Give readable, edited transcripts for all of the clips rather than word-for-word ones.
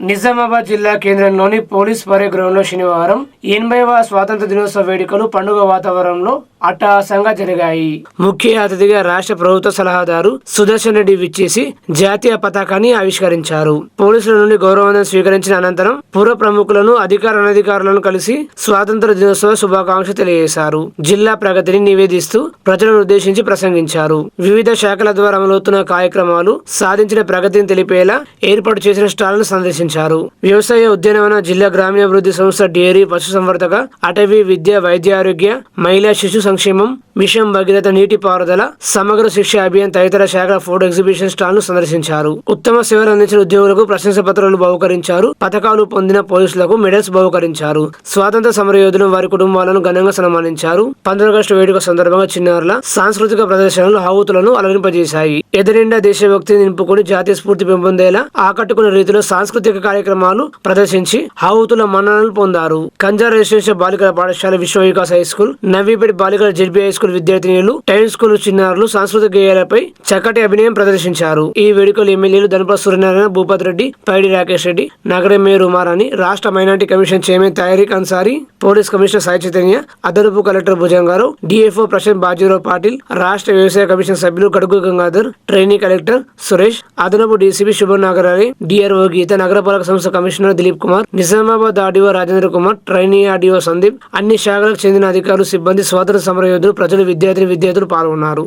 నిజామాబాద్ జిల్లా కేంద్రంలోని police parade ground లో శనివారం 80వ స్వాతంత్ర దినోత్సవ వేడుకలు పండుగ వాతావరణంలో అట్టహాసంగా జరిగాయి. ముఖ్య అతిథిగా రాష్ట్ర ప్రభుత్వ సలహాదారు సుదర్శన్ రెడ్డి విచ్చేసి జాతీయ పతాకాన్ని ఆవిష్కరించారు. పోలీసుల నుండి గౌరవాన్ని స్వీకరించిన అనంతరం పుర ప్రముఖులను అనధికారులను కలిసి స్వాతంత్ర దినోత్సవ శుభాకాంక్షలు తెలియజేశారు. జిల్లా ప్రగతిని నివేదిస్తూ ప్రజలను ఉద్దేశించి ప్రసంగించారు. వివిధ శాఖల ద్వారా అమలవుతున్న కార్యక్రమాలు సాధించిన ప్రగతిని తెలిపేలా ఏర్పాటు చేసిన స్టాళ్లను సందర్శించారు. వ్యవసాయ ఉద్యానవన, జిల్లా గ్రామీణాభివృద్ధి సంస్థ, డైరీ, పశుసంవర్ధక, అటవీ, విద్య, వైద్య ఆరోగ్య, మహిళా శిశు సంక్షేమం, మిషన్ భగీరథ, నీటి పారుదల, సమగ్ర శిక్ష అభియాన్ తదితర శాఖల ఫోటో ఎగ్జిబిషన్ స్టాల్ ను సందర్శించారు. ఉత్తమ సేవలు అందించిన ఉద్యోగులకు ప్రశంసా పత్రాలు బహుకరించారు. పథకాలు పొందిన పోలీసులకు మెడల్స్ బహుకరించారు. స్వాతంత్ర సమరయోధులు, వారి కుటుంబాలను ఘనంగా సన్మానించారు. 15 ఆగస్టు వేడుక సందర్భంగా చిన్నారుల సాంస్కృతిక ప్రదర్శనలు హావుతులను అలరింపజేశాయి. ఎదురిండా దేశభక్తిని నింపుకొని జాతీయ స్ఫూర్తి పెంపొందేలా ఆకట్టుకునే రీతిలో సాంస్కృతిక కార్యక్రమాలు ప్రదర్శించి హావుతుల మన్ననలు పొందారు. కంజా రెసిడెన్షియల్ బాలికల పాఠశాల, విశ్వ వికాస్ హై స్కూల్, నవీపేట బాలికల జెడ్బీ హై స్కూల్ విద్యార్థినులు, టైమ్ స్కూల్ చిన్నారులు సాంస్కృతిక గేయాలపై చక్కటి అభినయం ప్రదర్శించారు. ఈ వేడుకలు ఎమ్మెల్యేలు ధనపతి సూర్యనారాయణ, భూపతి రెడ్డి, పైడి రాకేష్ రెడ్డి, నగర మేయర్ ఉమారాణి, రాష్ట్ర minority commission chairman Tariq Ansari, police commissioner Sai Chaitanya, అదనపు కలెక్టర్ భుజంగారావు, డిఎఫ్ఓ ప్రశాంత్ బాజీరావు పాటిల్, రాష్ట్ర వ్యవసాయ కమిషన్ సభ్యులు గడుగు గంగాధర్, ట్రైనీ కలెక్టర్ సురేష్, అదనపు డీసీపీ శుభన్ నాగరాణి, డిఆర్ఓ గీత, నగరపాలక సంస్థ commissioner Dilip Kumar, Nizamabad RDO Rajendra Kumar, trainee RDO Sandeep, అన్ని శాఖలకు చెందిన అధికారులు, సిబ్బంది, స్వాతంత్ర సమరయోధులు, ప్రజలు, విద్యార్థులు పాల్గొన్నారు.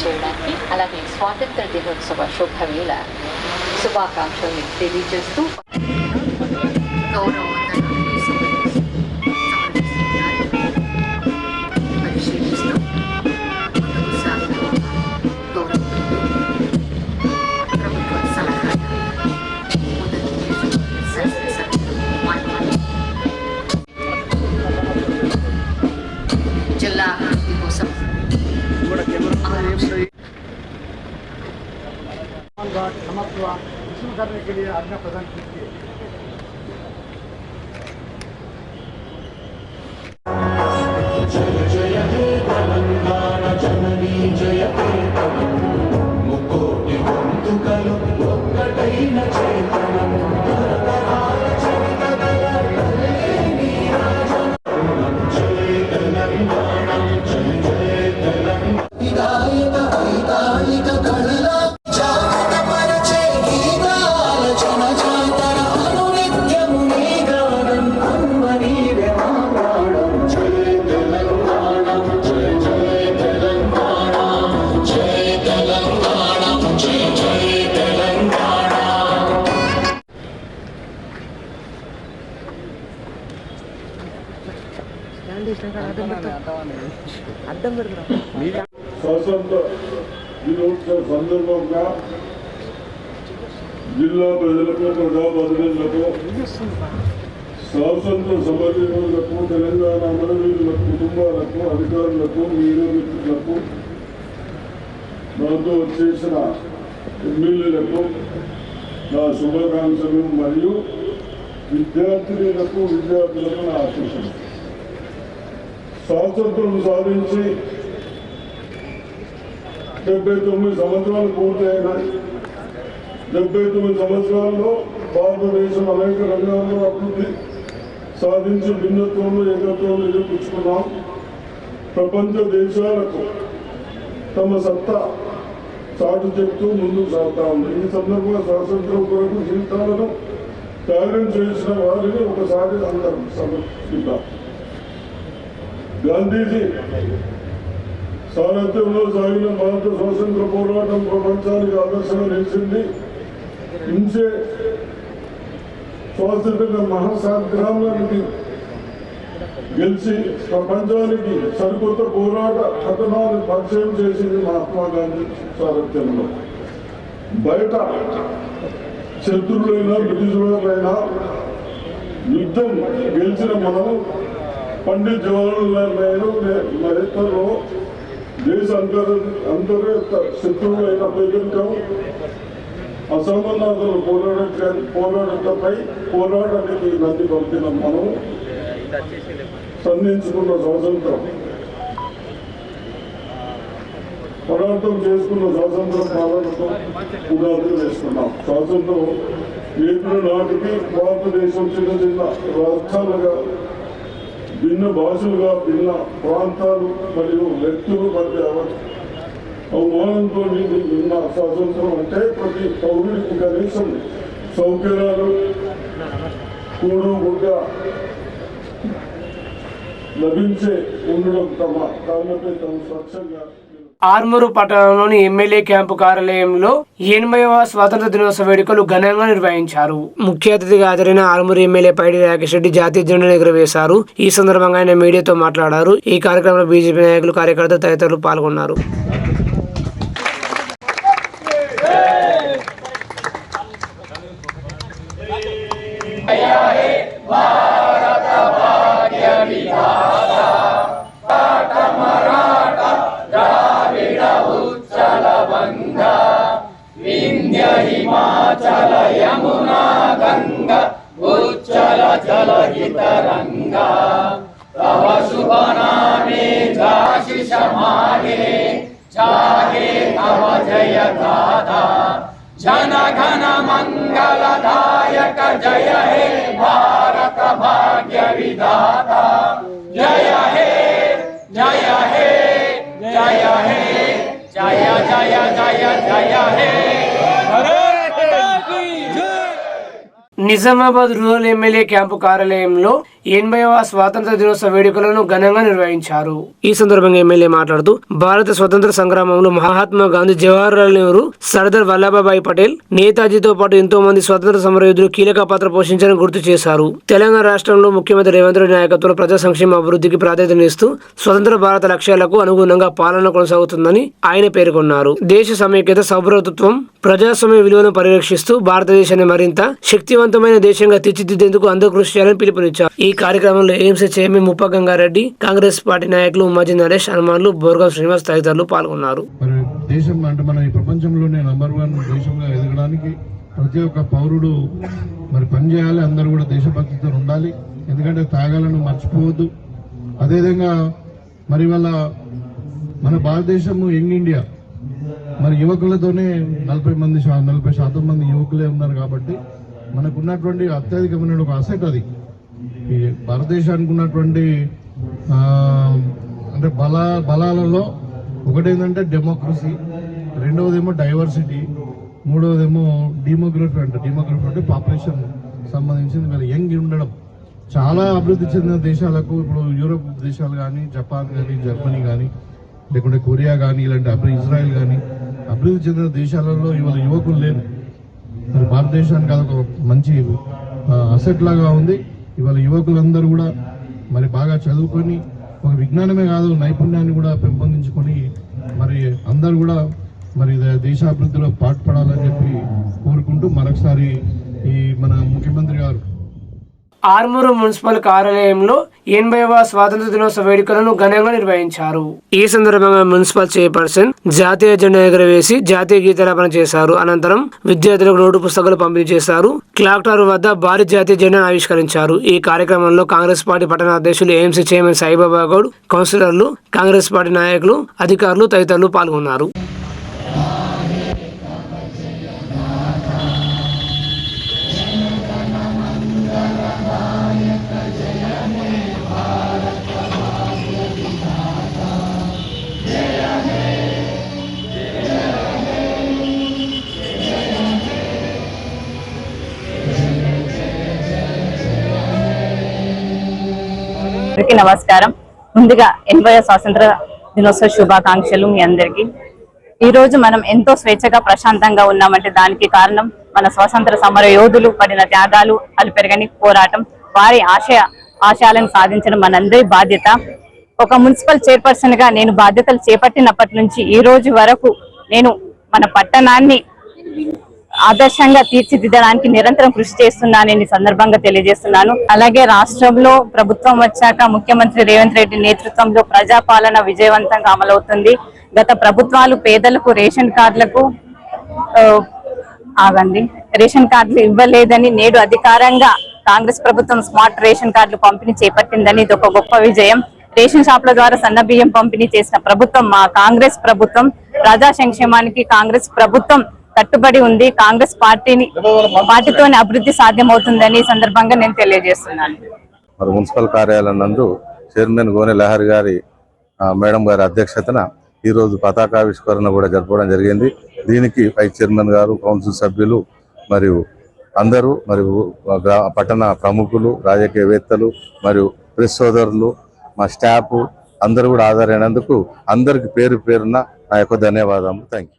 చేయడానికి అలాగే స్వాతంత్ర దినోత్సవ శుభవేళ శుభాకాంక్షలు తెలియజేస్తూ జిల్లా అభివృద్ధి కోసం करने के लिए आज्ञा प्रदान कीजिए। जय जय हे तेलंगाना जननी जयते मुकोटि बंधुकलु ఒక్కటైన చేతనం తరతరాల చరితగల తల్లి నీరాజనం జయ తెలంగాణ జయ జయ తెలంగాణ విదాయక వైతాళిక కళల స్వాతంత్ర దినోత్సవ సందర్భంగా జిల్లా ప్రజలకు, ప్రజాప్రతినిధులకు, స్వాతంత్ర సమరయోధులకు, తెలంగాణ అమరవీరుల కుటుంబాలకు, అధికారులకు, మీడియా మిత్రులకు, నాతో వచ్చేసిన ఎమ్మెల్యేలకు నా శుభాకాంక్షలు మరియు విద్యార్థులకు నా ఆశీస్సులు. స్వాతంత్రం సాధించి 79 సంవత్సరాలు పూర్తయినాయి. 79 సంవత్సరాల్లో భారతదేశం అనేక రంగాల్లో అభివృద్ధి సాధించి భిన్నత్వంలో ఏకత్వంలో నిరూపించుకున్నాం. ప్రపంచ దేశాలకు తమ సత్తా చాటు చెప్తూ ముందుకు సాగుతా ఉంది. ఈ సందర్భంగా స్వాతంత్రం కొరకు జీవితాలను త్యాగం చేసిన వారిని ఒకసారి అందరం సమర్పిద్దాం. గాంధీజీ సారథ్యంలో సాగిన భారత స్వాతంత్ర పోరాటం ప్రపంచానికి ఆదర్శంగా నిలిచింది. హింసే స్వాతంత్ర మహాసంగ్రామానికి గెలిచి ప్రపంచానికి సరికొత్త పోరాట కథనాన్ని పరిచయం చేసింది మహాత్మా గాంధీ సారథ్యంలో. బయట శత్రువులైనా బ్రిటిషులైనా యుద్ధం గెలిచిన మనము పండిత్ జవహర్లాల్ నెహ్రూ నేతృత్వంలో దేశ అంతర్గత శత్రువులైన పేదరికం, అసమానతలు పోరాటానికి నంది పంపిన మనం సంధించుకున్న స్వాతంత్రం పోరాటం చేసుకున్న స్వాతంత్ర పాలనతో ఉగాది వేసుకున్నాం. స్వాతంత్రం ఏప్రిల్ నాటికి భారతదేశం చిన్న చిన్న రాష్ట్రాలుగా, భిన్న భాషలుగా, భిన్న ప్రాంతాలు మరియు వ్యక్తులు మధ్య అవమానంతో ఉన్న స్వాతంత్రం అంటే ప్రతి పౌరుడికి కనీసం సౌకర్యాలు కూడుగుడ్డ లభించే ఉండడం తమ కాళ్ళపై తమ స్వచ్ఛంగా. ఆర్మూరు పట్టణంలోని ఎమ్మెల్యే క్యాంపు కార్యాలయంలో 80వ స్వాతంత్ర దినోత్సవ వేడుకలు ఘనంగా నిర్వహించారు. ముఖ్య అతిథిగా హాజరైన ఆర్మూరు ఎమ్మెల్యే పైడి రాకేష్ రెడ్డి జాతీయ జెండాను ఎగురవేశారు. ఈ సందర్భంగా ఆయన మీడియాతో మాట్లాడారు. ఈ కార్యక్రమంలో బీజేపీ నాయకులు, కార్యకర్తలు తదితరులు పాల్గొన్నారు. हिमाचल यमुना गंगा उच्चल जल तरंगा तव शुभ नामे जाशिष मागे जागे तव जय गाथा जन घन मंगलदायक जय हे भारत भाग्य विधाता जय हे जय हे जय हे जय जय जय जय हे నిజామాబాద్ రూరల్ ఎమ్మెల్యే క్యాంపు కార్యాలయంలో 80వ స్వాతంత్ర దినోత్సవ వేడుకలను ఘనంగా నిర్వహించారు. ఈ సందర్భంగా ఎమ్మెల్యే మాట్లాడుతూ భారత స్వతంత్ర సంగ్రామంలో మహాత్మా గాంధీ, జవహర్లాల్ నెహ్రూ, సర్దార్ వల్లభాయ్ పటేల్, నేతాజీతో పాటు ఎంతో మంది స్వతంత్ర సమరయోధులు కీలక పాత్ర పోషించారని గుర్తు చేశారు. తెలంగాణ రాష్ట్రంలో ముఖ్యమంత్రి రేవంత్ రెడ్డి నాయకత్వంలో ప్రజా సంక్షేమ అభివృద్ధికి ప్రాధాన్యతనిస్తూ స్వతంత్ర భారత లక్ష్యాలకు అనుగుణంగా పాలన కొనసాగుతుందని ఆయన పేర్కొన్నారు. దేశ సమైక్యత, సౌభ్రతత్వం, ప్రజాస్వామ్య విలువలను పరిరక్షిస్తూ భారతదేశాన్ని మరింత శక్తివంతమైన దేశంగా తీర్చిదిద్దేందుకు అందరూ కృషి చేయాలని పిలుపునిచ్చారు. ఈ కార్యక్రమంలో AMC chairman Muppa Gangareddy, Congress party నాయకులు ఉమ్మాజీ నరేష్, హనుమాన్లు, బోర్గాం శ్రీనివాస్ తదితరులు పాల్గొన్నారు. దేశం అంటే మన ఈ ప్రపంచంలోనే నంబర్ 1 దేశంగా ఎదగడానికి ప్రతి ఒక్క పౌరుడు మరి పనిచేయాలి. అందరూ కూడా దేశభక్తితో ఉండాలి. ఎందుకంటే త్యాగాలను మర్చిపోవద్దు. అదేవిధంగా మరి వాళ్ళ మన భారతదేశము యంగ్ ఇండియా మరి యువకులతోనే 40% మంది యువకులే ఉన్నారు. కాబట్టి మనకున్నటువంటి అత్యధికమైన ఒక అసెట్ అది. ఈ భారతదేశానికి ఉన్నటువంటి అంటే బలాలలో ఒకటేంటంటే డెమోక్రసీ, రెండవదేమో డైవర్సిటీ, మూడవదేమో డెమోగ్రఫీ అంటే పాపులేషన్ సంబంధించింది. వీళ్ళు యంగ్ ఉండడం. చాలా అభివృద్ధి చెందిన దేశాలకు, ఇప్పుడు యూరోప్ దేశాలు కానీ, జపాన్ కానీ, జర్మనీ కానీ, లేకుంటే కొరియా కానీ, ఇలాంటి ఇజ్రాయెల్ కానీ అభివృద్ధి చెందిన దేశాలలో ఇవాళ యువకులు లేరు. మరి భారతదేశానికి అదొక మంచి అసెట్ లాగా ఉంది. ఇవాళ యువకులందరూ కూడా మరి బాగా చదువుకొని ఒక విజ్ఞానమే కాదు నైపుణ్యాన్ని కూడా పెంపొందించుకొని మరి అందరూ కూడా మరి దేశాభివృద్ధిలో పాటుపడాలని చెప్పి కోరుకుంటూ మరొకసారి ఈ మన ముఖ్యమంత్రి గారు ఆర్మూరు మున్సిపల్ కార్యాలయంలో 80వ స్వాతంత్ర దినోత్సవ వేడుకలను ఘనంగా నిర్వహించారు. ఈ సందర్భంగా మున్సిపల్ చైర్పర్సన్ జాతీయ జెండా ఎగురవేసి జాతీయ గీతాలాపన చేశారు. అనంతరం విద్యార్థులకు నోటు పుస్తకాలు పంపిణీ చేశారు. క్లాక్ టవర్ వద్ద భారీ జాతీయ జెండాను ఆవిష్కరించారు. ఈ కార్యక్రమంలో కాంగ్రెస్ పార్టీ పట్టణ అధ్యక్షులు, ఏఎంసీ చైర్మన్ సాయిబాబా గౌడ్, కౌన్సిలర్లు, కాంగ్రెస్ పార్టీ నాయకులు, అధికారులు తదితరులు పాల్గొన్నారు. నమస్కారం. ముందుగా 80వ స్వాతంత్ర దినోత్సవ శుభాకాంక్షలు మీ అందరికీ. ఈ రోజు మనం ఎంతో స్వేచ్ఛగా ప్రశాంతంగా ఉన్నామంటే దానికి కారణం మన స్వాతంత్ర సమర యోధులు పడిన త్యాగాలు, అలుపెరగని పోరాటం, వారి ఆశయాలను సాధించడం మనందరి బాధ్యత. ఒక మున్సిపల్ చైర్పర్సన్ గా నేను బాధ్యతలు చేపట్టినప్పటి నుంచి ఈ రోజు వరకు నేను మన పట్టణాన్ని ఆదర్శంగా తీర్చిదిద్దడానికి నిరంతరం కృషి చేస్తున్నానని సందర్భంగా తెలియజేస్తున్నాను. అలాగే రాష్ట్రంలో ప్రభుత్వం వచ్చాక ముఖ్యమంత్రి రేవంత్ రెడ్డి నేతృత్వంలో ప్రజాపాలన విజయవంతంగా అమలవుతుంది. గత ప్రభుత్వాలు పేదలకు రేషన్ కార్డులు ఇవ్వలేదని నేడు అధికారంగా కాంగ్రెస్ ప్రభుత్వం స్మార్ట్ రేషన్ కార్డులు పంపిణీ చేపట్టిందని ఇది ఒక గొప్ప విజయం. రేషన్ షాపుల ద్వారా సన్న బియ్యం పంపిణీ చేసిన ప్రభుత్వం మా కాంగ్రెస్ ప్రభుత్వం. ప్రజా సంక్షేమానికి కాంగ్రెస్ ప్రభుత్వం కట్టుబడి ఉంది. కాంగ్రెస్ పార్టీతోనే అభివృద్ధి సాధ్యమవుతుందని ఈ సందర్భంగా నేను తెలియజేస్తున్నాను. మరి మున్సిపల్ కార్యాలయం నందు చైర్మన్ గోనె లహరి గారి మేడం గారి అధ్యక్షతన ఈరోజు పతాకావిష్కరణ కూడా జరపడం జరిగింది. దీనికి వైస్ చైర్మన్ గారు, కౌన్సిల్ సభ్యులు మరియు అందరూ, మరియు పట్టణ ప్రముఖులు, రాజకీయవేత్తలు మరియు ప్రెస్ సోదరులు, మా స్టాఫ్ అందరూ కూడా హాజరైనందుకు అందరికి పేరు పేరున నా యొక్క ధన్యవాదాలు. థ్యాంక్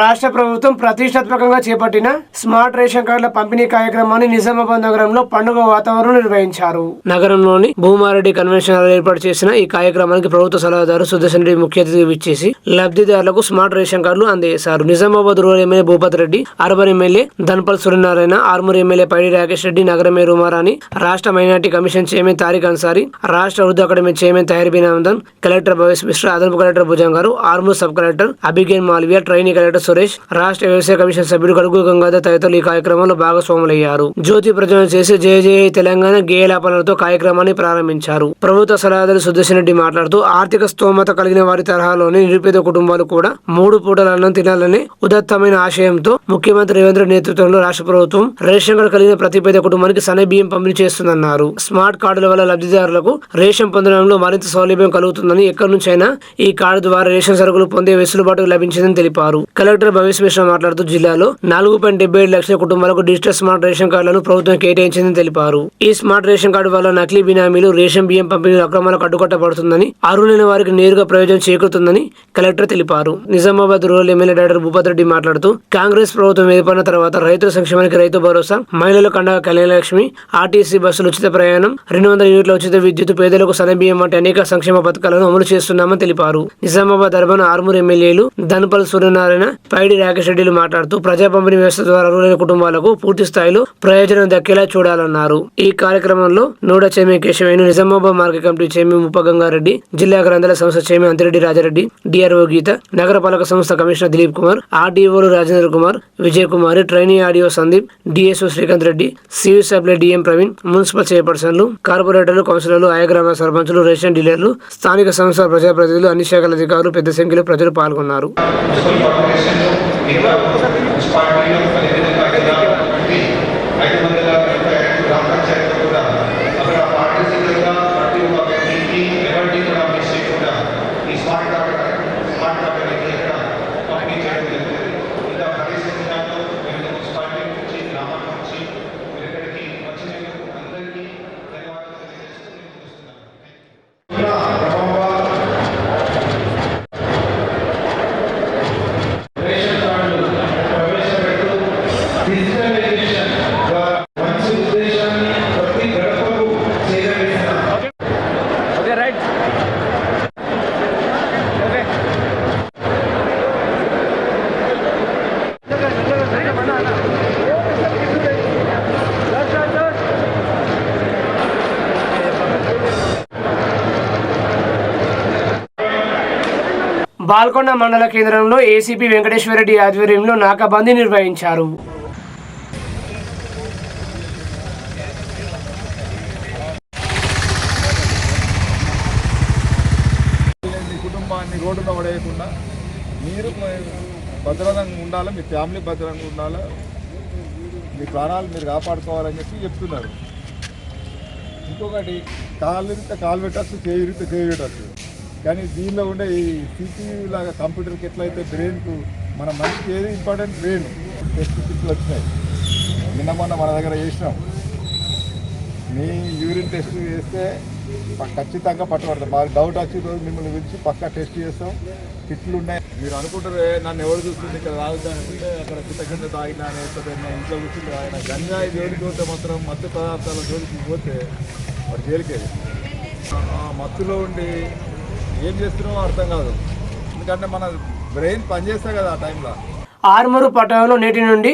రాష్ట్ర ప్రభుత్వం ప్రతిష్టాత్మకంగా చేపట్టిన స్మార్ట్ రేషన్ కార్డుల పంపిణీ కార్యక్రమాన్ని నిజామాబాద్ నగరంలో పండుగ వాతావరణం నిర్వహించారు. నగరంలోని భూమారెడ్డి కన్వెన్షన్ హాల్ ఏర్పాటు చేసిన ఈ కార్యక్రమానికి ప్రభుత్వ సలహాదారు సుదర్శన్ రెడ్డి ముఖ్య అతిథిగా విచ్చేసి లబ్ధిదారులకు స్మార్ట్ రేషన్ కార్డులు అందజేశారు. Nizamabad rural MLA Bhupath Reddy, urban MLA Dhanpal Suryanarayana, Armoor MLA Paidi Rakesh Reddy, నగర మేయర్ ఉమారాణి, రాష్ట్ర minority commission chairman Tariq Ansari, రాష్ట్ర Urdu academy chairman Tahir Bin Ahmed, collector Bhavesh Mishra, అదనపు collector Bhujangaru, Armoor sub collector Abhigyan Malviya, trainee collector Suresh, రాష్ట్ర వ్యవసాయ కమిషన్ సభ్యుడు గడుగు గంగాధర్ తదితరులు ఈ కార్యక్రమంలో భాగస్వాములయ్యారు. జ్యోతి ప్రజ్వలన చేసి జయ జయ తెలంగాణ గేయలాపనలతో కార్యక్రమాన్ని ప్రారంభించారు. ప్రభుత్వ సలహాదారు సుదర్శన్ రెడ్డి మాట్లాడుతూ ఆర్థిక స్తోమత కలిగిన వారి తరహాలోని నిరుపేద కుటుంబాలు కూడా 3 పూటల అన్నం తినాలనే ఉదాత్తమైన ఆశయంతో ముఖ్యమంత్రి రేవంత్ నేతృత్వంలో రాష్ట్ర ప్రభుత్వం రేషన్ కార్డు కలిగిన ప్రతి పేద కుటుంబానికి సన్న బియ్యం పంపిణీ చేస్తుందన్నారు. స్మార్ట్ కార్డుల వల్ల లబ్ధిదారులకు రేషన్ పొందడంలో మరింత సౌలభ్యం కలుగుతుందని, ఎక్కడి నుంచైనా ఈ కార్డు ద్వారా రేషన్ సరుకులు పొందే వెసులుబాటు లభించిందని తెలిపారు. కలెక్టర్ భవేష్ మిశ్రా మాట్లాడుతూ జిల్లాలో 4.77 లక్షల కుటుంబాలకు డిజిటల్ స్మార్ట్ రేషన్ కార్డులను ప్రభుత్వం కేటాయించిందని తెలిపారు. ఈ స్మార్ట్ రేషన్ కార్డు వల్ల నకిలీ బినామీలు, రేషన్ బియ్యం పంపిణీ అక్రమాలకు అడ్డుకట్టబడుతుందని, అర్హులైన వారికి నేరుగా ప్రయోజనం చేకూరుతుందని కలెక్టర్ తెలిపారు. Nizamabad rural MLA doctor Bhupat Reddy మాట్లాడుతూ కాంగ్రెస్ ప్రభుత్వం ఏర్పడిన తర్వాత రైతుల సంక్షేమానికి రైతు భరోసా, మహిళలకు అండగా కళ్యాణలక్ష్మి, ఆర్టీసీ బస్సులు ఉచిత ప్రయాణం, 200 యూనిట్ల ఉచిత విద్యుత్, పేదలకు సన్నబియ్యం వంటి అనేక సంక్షేమ పథకాలను అమలు చేస్తున్నామని తెలిపారు. నిజామాబాద్ అర్బన్, ఆర్మూర్ ఎమ్మెల్యేలు ధన్పల్ సూర్యనారాయణ, పైడి రాకేష్ రెడ్డిలు మాట్లాడుతూ ప్రజా పంపిణీ వ్యవస్థ ద్వారా అర్హులైన కుటుంబాలకు పూర్తి స్థాయిలో ప్రయోజనం దక్కేలా చూడాలన్నారు. ఈ కార్యక్రమంలో NUDA chairman Keshavenu, Nizamabad market committee chairman Muppa Gangareddy, జిల్లా గ్రంథాలయ సంస్థ చైర్మన్ అంతిరెడ్డి రాజారెడ్డి, డిఆర్ఓ గీత, నగరపాలక సంస్థ కమిషనర్ దిలీప్ కుమార్, ఆర్డీఓలు రాజేంద్ర కుమార్, విజయ్ కుమారి, ట్రైనీ ఆడియో Sandeep, DSO Srikanth Reddy, civil supply DM Praveen, municipal చైర్పర్సన్లు, కార్పొరేటర్లు, కౌన్సిలర్లు, ఆయా గ్రామ సర్పంచులు, రేషన్ డీలర్లు, స్థానిక సంస్థల ప్రజాప్రతినిధులు, అన్ని శాఖల అధికారులు పెద్ద సంఖ్యలో ప్రజలు పాల్గొన్నారు. బాల్కొండ మండల కేంద్రంలో ఏసీపీ వెంకటేశ్వరరెడ్డి ఆధ్వర్యంలో నాకాబందీ నిర్వహించారు. కుటుంబాన్ని రోడ్డున పడేయకుండా మీరు భద్రంగా ఉండాలి, మీ ఫ్యామిలీ భద్రంగా ఉండాలి, మీ ప్రాణాలు మీరు కాపాడుకోవాలని చెప్పి చెప్తున్నారు. ఇంకొకటి కాలు పెట్టచ్చు, చేయి పెట్టచ్చు. కానీ దీనిలో ఉండే ఈ సిపియు లాగా కంప్యూటర్కి ఎట్లయితే బ్రెయిన్కు మన మనిషికి ఏది ఇంపార్టెంట్ బ్రెయిన్, టెస్ట్ కిట్లు వచ్చినాయి. నిన్న మొన్న మన దగ్గర చేసినాం. మీ యూరిన్ టెస్ట్ చేస్తే ఖచ్చితంగా పట్టుబడతాం. మాకు డౌట్ వచ్చి రోజు మిమ్మల్ని పిలిచి పక్కా టెస్ట్ చేస్తాం. కిట్లు ఉన్నాయి. మీరు అనుకుంటారు నన్ను ఎవరు చూస్తుంది ఇక్కడ రావద్దని అనుకుంటే అక్కడ కింద తాగినా ఇంట్లో కూర్చుంటే ఆయన గంజాయి జోలికి పోతే మాత్రం మత్తు పదార్థాల జోలికి పోతే వాడు జైలుకేది. మత్తులో ఉండి ఏం చేస్తున్నామో అర్థం కాదు. ఎందుకంటే మన బ్రెయిన్ పనిచేస్తాయి కదా ఆ టైంలో. ఆర్మూరు పట్టణంలో నేటి నుండి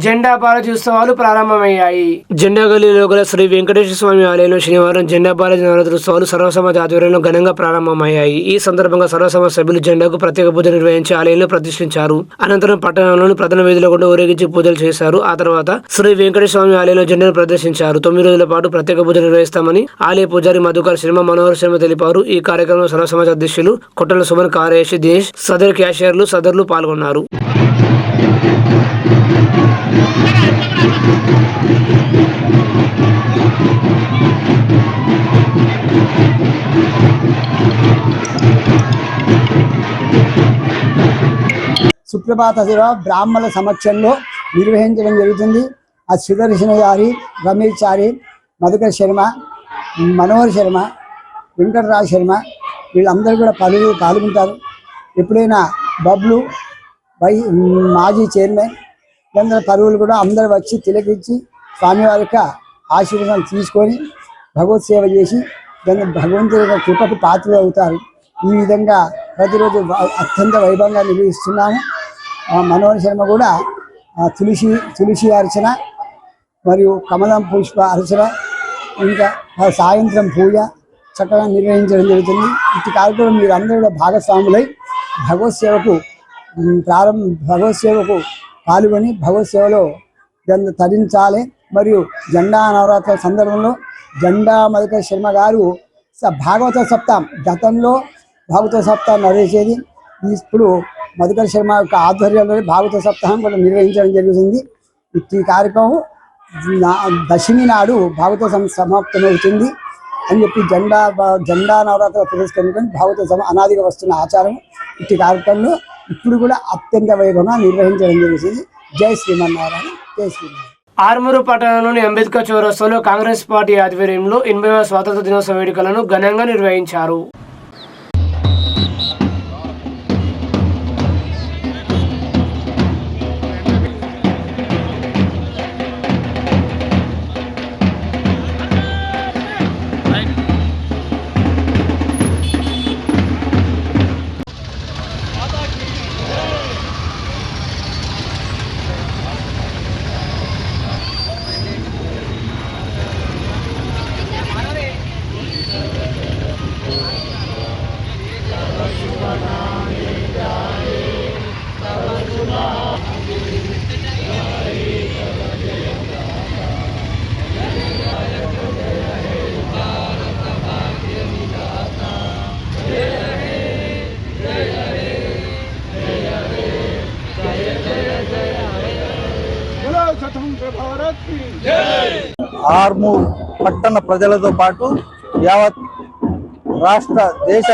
జెండా బాలాజీ ఉత్సవాలు ప్రారంభమయ్యాయి. జెండా గల్లీలో గల శ్రీ వెంకటేశ్వర స్వామి ఆలయంలో శనివారం జెండా బాలాజీ నవరాత్రి ఉత్సవాలు సర్వసమాజ ఆధ్వర్యంలో ఘనంగా ప్రారంభమయ్యాయి. ఈ సందర్భంగా సర్వసమాజ సభ్యులు జెండాకు ప్రత్యేక పూజ నిర్వహించి ఆలయంలో ప్రతిష్ఠించారు. అనంతరం పట్టణంలోని ప్రధాన వీధిలో కూడా ఊరేగించి పూజలు చేశారు. ఆ తర్వాత శ్రీ వెంకటేశ్వర స్వామి ఆలయంలో జెండాను ప్రదర్శించారు. 9 రోజుల పాటు ప్రత్యేక పూజ నిర్వహిస్తామని ఆలయ పూజారి మధుకర్ శర్మ, మనోహర్ శర్మ తెలిపారు. ఈ కార్యక్రమంలో సర్వసమాజ అధ్యక్షులు కొట్టల సుమన్, కార్యదర్శి దినేష్, సదర్ క్యాషియర్లు, సదర్లు పాల్గొన్నారు. సుప్రభాత సేవ బ్రాహ్మణుల సమక్షంలో నిర్వహించడం జరుగుతుంది. ఆ సుదర్శన గారి, రమేష్ చారి, మధుకర్ శర్మ, మనోహర్ శర్మ, వెంకటరాజ్ శర్మ వీళ్ళందరూ కూడా పాల్గొంటారు. ఎప్పుడైనా బబ్లు మాజీ చైర్మన్ వీళ్ళందరూ పరువులు కూడా అందరూ వచ్చి తిలకించి స్వామివారి యొక్క ఆశీర్వాదాలు తీసుకొని భగవత్ సేవ చేసి దాన్ని భగవంతుడి యొక్క కృపకు పాత్రలు అవుతారు. ఈ విధంగా ప్రతిరోజు అత్యంత వైభవంగా నిర్వహిస్తున్నాము. మనోహర్ శర్మ కూడా తులసి అర్చన మరియు కమలం పుష్ప అర్చన ఇంకా సాయంత్రం పూజ చక్కగా నిర్వహించడం జరుగుతుంది. ఇటు కార్యక్రమం మీరు అందరూ కూడా భాగస్వాములై భగవత్ సేవకు పాల్గొని భగవత్ సేవలో తరించాలి. మరియు జెండా నవరాత్రుల సందర్భంలో జెండా మధుకర్ శర్మ గారు భాగవత సప్తాహం, గతంలో భాగవత సప్తాహం నడిచేది. ఇప్పుడు మధుకర్ శర్మ యొక్క ఆధ్వర్యంలో భాగవత సప్తాహం కూడా నిర్వహించడం జరుగుతుంది. ఈ కార్యక్రమం దశమి నాడు భాగవత సమాప్తమవుతుంది అని చెప్పి జెండా నవరాత్రుల పురస్కరించుకొని భాగవత అనాదిగా వస్తున్న ఆచారం. ఇట్టి కార్యక్రమంలో ఇప్పుడు కూడా అత్యంత వైభవంగా నిర్వహించడం జరుగుతుంది. జై శ్రీమన్నారాయణ, జై శ్రీమన్నారాయణ. ఆర్మూరు పట్టణంలోని అంబేద్కర్ చౌరస్తాలో కాంగ్రెస్ పార్టీ ఆధ్వర్యంలో 80వ స్వాతంత్ర దినోత్సవ వేడుకలను ఘనంగా నిర్వహించారు. ఆర్మూర్ పట్టణ ప్రజలతో పాటు యావత్ రాష్ట్ర దేశ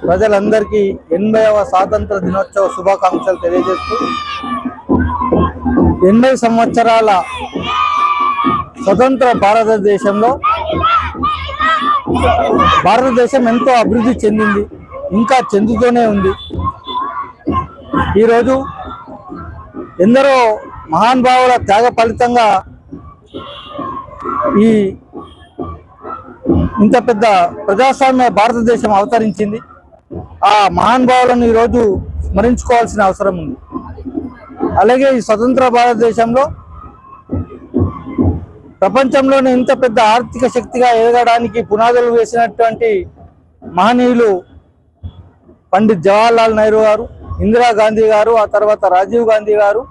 ప్రజలందరికీ 80వ స్వాతంత్ర దినోత్సవ శుభాకాంక్షలు తెలియజేస్తూ 80 సంవత్సరాల స్వతంత్ర భారతదేశంలో భారతదేశం ఎంతో అభివృద్ధి చెందింది, ఇంకా చెందుతూనే ఉంది. ఈరోజు ఎందరో మహానుభావుల త్యాగ ఫలితంగా ఈ ఇంత పెద్ద ప్రజాస్వామ్య భారతదేశం అవతరించింది. ఆ మహానుభావులను ఈరోజు స్మరించుకోవాల్సిన అవసరం ఉంది. అలాగే ఈ స్వతంత్ర భారతదేశంలో ప్రపంచంలోనే ఇంత పెద్ద ఆర్థిక శక్తిగా ఎదగడానికి పునాదులు వేసినటువంటి మహనీయులు పండిత్ జవహర్లాల్ నెహ్రూ గారు, ఇందిరాగాంధీ గారు, ఆ తర్వాత రాజీవ్ గాంధీ గారు,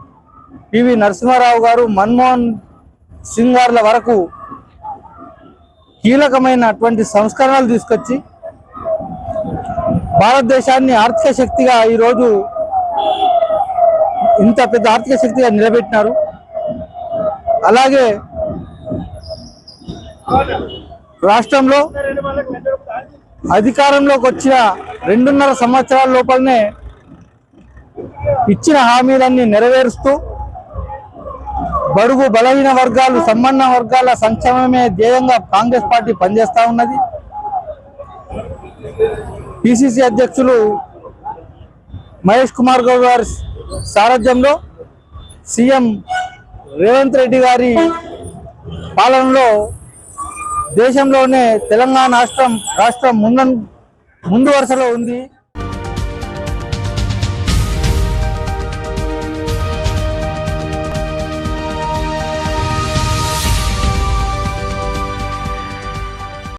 పివి నరసింహారావు గారు, మన్మోహన్ సింగ్ గారుల వరకు కీలకమైనటువంటి సంస్కరణలు తీసుకొచ్చి భారతదేశాన్ని ఆర్థిక శక్తిగా ఈరోజు ఇంత పెద్ద ఆర్థిక శక్తిగా నిలబెట్టినారు. అలాగే రాష్ట్రంలో అధికారంలోకి వచ్చిన 2.5 సంవత్సరాల లోపలనే ఇచ్చిన హామీలన్నీ నెరవేరుస్తూ బడుగు బలహీన వర్గాలు, సంపన్న వర్గాల సంక్షేమమే ధ్యేయంగా కాంగ్రెస్ పార్టీ పనిచేస్తూ ఉన్నది. పిసిసి అధ్యక్షులు మహేష్ కుమార్ గౌడ్ గారి సారథ్యంలో సీఎం రేవంత్ రెడ్డి గారి పాలనలో దేశంలోనే తెలంగాణ రాష్ట్రం ముందు వరుసలో ఉంది.